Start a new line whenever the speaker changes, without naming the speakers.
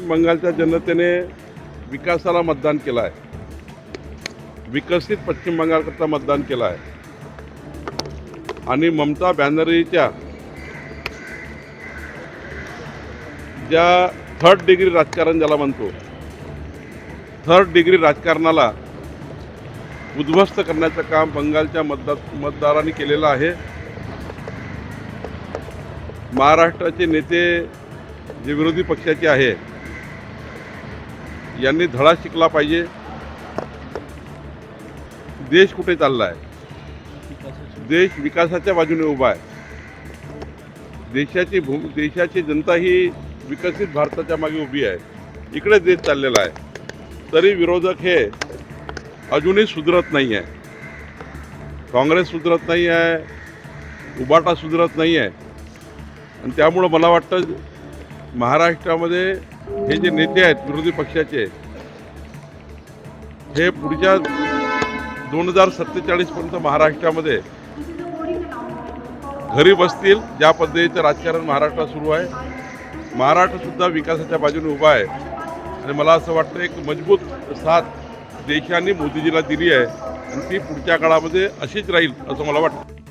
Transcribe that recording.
पश्चिम बंगालच्या जनतेने विकासाला मतदान केलं आहे, विकसित पश्चिम बंगालकरता मतदान केलं आहे आणि ममता बॅनर्जीच्या ज्या थर्ड डिग्री राजकारण ज्याला म्हणतो, थर्ड डिग्री राजकारणाला उद्ध्वस्त करण्याचं काम बंगालच्या मतदारांनी केलेलं आहे। महाराष्ट्राचे नेते जे विरोधी पक्षाचे आहे यांनी धडा शिकला पाहिजे। देश कुठे चालला आहे? देश विकासाच्या बाजूने उभा आहे। देशाची जनता ही विकसित भारताच्या मागे उभी आहे। इकडे देश चाललेला आहे, तरी विरोधक हे अजूनही सुधरत नाही आहे। काँग्रेस सुधरत नाही आहे, उबाटा सुधरत नाही आहे आणि त्यामुळे मला वाटतं महाराष्ट्रामध्ये हे जे नेते आहेत विरोधी पक्षाचे, हे पुढच्या 2047 पर्यंत महाराष्ट्रामध्ये घरी बसतील। ज्या पद्धतीचं राजकारण महाराष्ट्रात सुरू आहे, महाराष्ट्रसुद्धा विकासाच्या बाजूने उभा आहे आणि मला असं वाटतं एक मजबूत साथ देशाने मोदीजीला दिली आहे आणि ती पुढच्या काळामध्ये अशीच राहील असं मला वाटतं।